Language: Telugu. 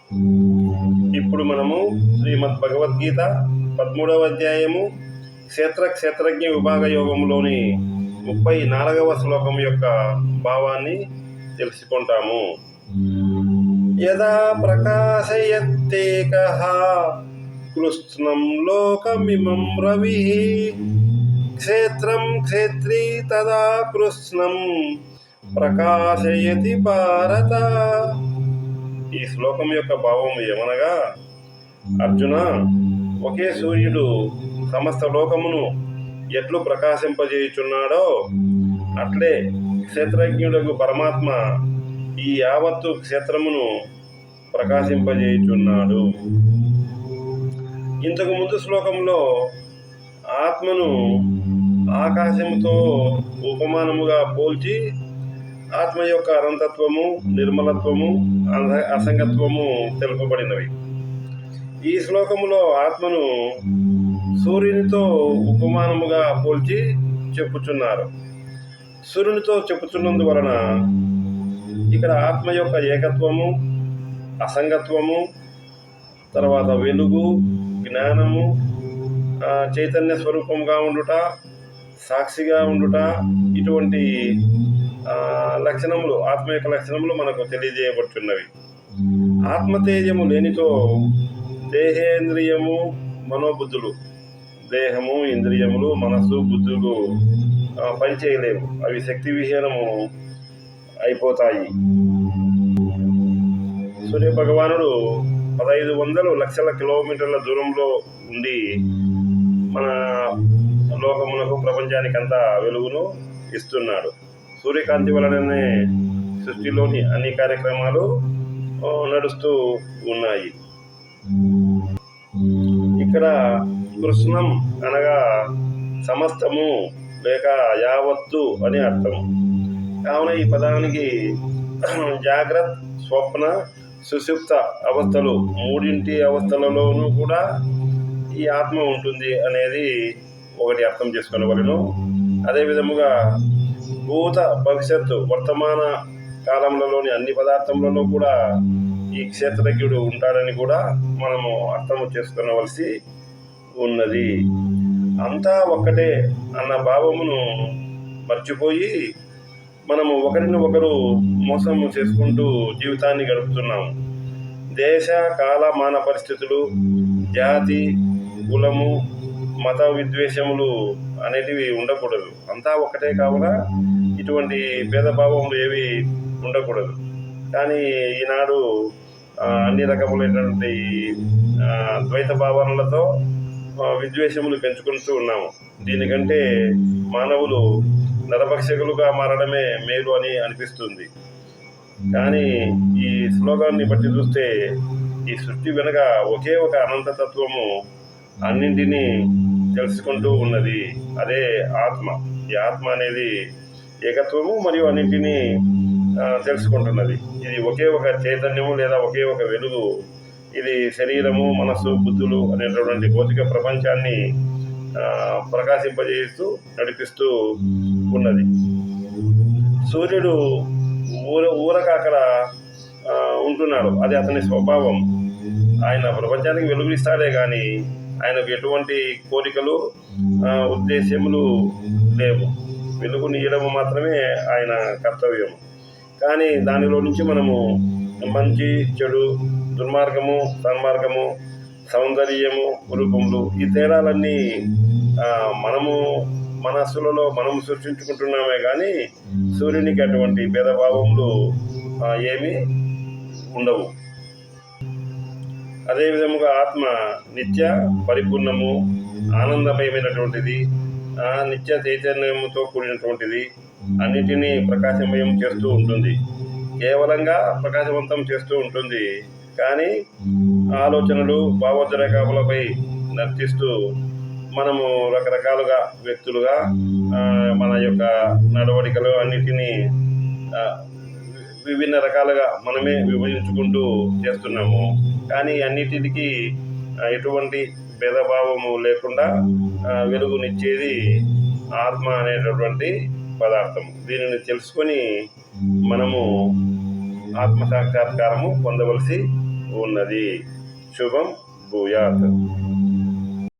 ఇప్పుడు మనము శ్రీమద్ భగవద్గీత 13వ అధ్యాయము క్షేత్రజ్ఞ విభాగ యోగంలోని 34వ శ్లోకం యొక్క భావాన్ని తెలుసుకుంటాము. యదా ప్రకాశయత్తేకః కృష్ణం లోకమిమం రవిః క్షేత్రం క్షేత్రీ తదా కృష్ణం ప్రకాశయతి భారత. ఈ శ్లోకం యొక్క భావం ఏమనగా, అర్జున, ఒకే సూర్యుడు సమస్త లోకమును ఎట్లు ప్రకాశింపజేయుచున్నాడో అట్లే క్షేత్రజ్ఞుడకు పరమాత్మ ఈ యావత్తు క్షేత్రమును ప్రకాశింపజేయుచున్నాడు. ఇంతకు ముందు శ్లోకంలో ఆత్మను ఆకాశముతో ఉపమానముగా పోల్చి ఆత్మ యొక్క అనంతత్వము, నిర్మలత్వము, అసంగత్వము తెలుపబడినవి. ఈ శ్లోకములో ఆత్మను సూర్యునితో ఉపమానముగా పోల్చి చెప్పుచున్నారు. సూర్యునితో చెప్పుచున్నందువలన ఇక్కడ ఆత్మ యొక్క ఏకత్వము, అసంగత్వము, తర్వాత వెలుగు, జ్ఞానము, చైతన్య స్వరూపంగా ఉండుట, సాక్షిగా ఉండుట, ఇటువంటి లక్షణములు, ఆత్మ యొక్క లక్షణములు మనకు తెలియజేయబడుతున్నవి. ఆత్మతేజము లేనితో దేహేంద్రియము, మనోబుద్ధులు, దేహము, ఇంద్రియములు, మనస్సు, బుద్ధులు పనిచేయలేవు. అవి శక్తి విహీనము అయిపోతాయి. సూర్య భగవానుడు 1500 లక్షల కిలోమీటర్ల దూరంలో ఉండి మన లోకమునకు, ప్రపంచానికంతా వెలుగును ఇస్తున్నాడు. సూర్యకాంతి వలననే సృష్టిలోని అన్ని కార్యక్రమాలు నడుస్తూ ఉన్నాయి. ఇక్కడ కృష్ణం అనగా సమస్తము లేక యావత్తు అని అర్థం. కావున ఈ పదానికి జాగ్రత్త, స్వప్న, సుషుప్త అవస్థలు, మూడింటి అవస్థలలోనూ కూడా ఈ ఆత్మ ఉంటుంది అనేది ఒకటి అర్థం చేసుకునేవలను. అదేవిధముగా భూత, భవిష్యత్తు, వర్తమాన కాలంలోని అన్ని పదార్థములలో కూడా ఈ క్షేత్రజ్ఞుడు ఉంటాడని కూడా మనము అర్థం చేసుకునవలసి ఉన్నది. అంతా ఒక్కటే అన్న భావమును మర్చిపోయి మనము ఒకరిని ఒకరు మోసం చేసుకుంటూ జీవితాన్ని గడుపుతున్నాము. దేశ, కాల, మాన పరిస్థితులు, జాతి, కులము, మత విద్వేషములు అనేటివి ఉండకూడదు. అంతా ఒకటే కావున ఇటువంటి భేదభావములు ఏవి ఉండకూడదు. కానీ ఈనాడు అన్ని రకములైనటువంటి ద్వైత భావనలతో విద్వేషములు పెంచుకుంటూ ఉన్నాము. దీనికంటే మానవులు నరభక్షకులుగా మారడమే మేలు అని అనిపిస్తుంది. కానీ ఈ శ్లోకాన్ని బట్టి చూస్తే ఈ సృష్టి వెనుక ఒకే ఒక అనంతతత్వము అన్నింటినీ తెలుసుకుంటూ ఉన్నది. అదే ఆత్మ. ఈ ఆత్మ అనేది ఏకత్వము మరియు అన్నింటినీ తెలుసుకుంటున్నది. ఇది ఒకే ఒక చైతన్యము లేదా ఒకే ఒక వెలుగు. ఇది శరీరము, మనస్సు, బుద్ధులు అనేటటువంటి భౌతిక ప్రపంచాన్ని ప్రకాశింపజేస్తూ నడిపిస్తూ ఉన్నది. సూర్యుడు ఊరక అక్కడ ఉంటున్నాడు. అది అతని స్వభావం. ఆయన ప్రపంచానికి వెలుగునిస్తాడే కానీ ఆయనకు ఎటువంటి కోరికలు, ఉద్దేశ్యములు లేవు. వెలుగునియడము మాత్రమే ఆయన కర్తవ్యం. కానీ దానిలో నుంచి మనము మంచి, చెడు, దుర్మార్గము, సన్మార్గము, సౌందర్యము, రూపములు, ఈ తేడాలన్నీ మనము మనస్సులలో మనము సృష్టించుకుంటున్నామే కానీ సూర్యునికి అటువంటి భేదభావములు ఏమీ ఉండవు. అదేవిధముగా ఆత్మ నిత్య పరిపూర్ణము, ఆనందమయమైనటువంటిది, నిత్య చైతన్యముతో కూడినటువంటిది, అన్నిటినీ ప్రకాశమయం చేస్తూ ఉంటుంది. కేవలంగా ప్రకాశవంతం చేస్తూ ఉంటుంది. కానీ ఆలోచనలు, భావోద్రేకాలపై నర్తిస్తూ మనము రకరకాలుగా వ్యక్తులుగా మన యొక్క నడవడికలు అన్నిటినీ విభిన్న రకాలుగా మనమే విభజించుకుంటూ చేస్తున్నాము. కానీ అన్నిటికీ ఎటువంటి భేదభావము లేకుండా వెలుగునిచ్చేది ఆత్మ అనేటటువంటి పదార్థం. దీనిని తెలుసుకొని మనము ఆత్మ సాక్షాత్కారము పొందవలసి ఉన్నది. శుభం భూయాత్.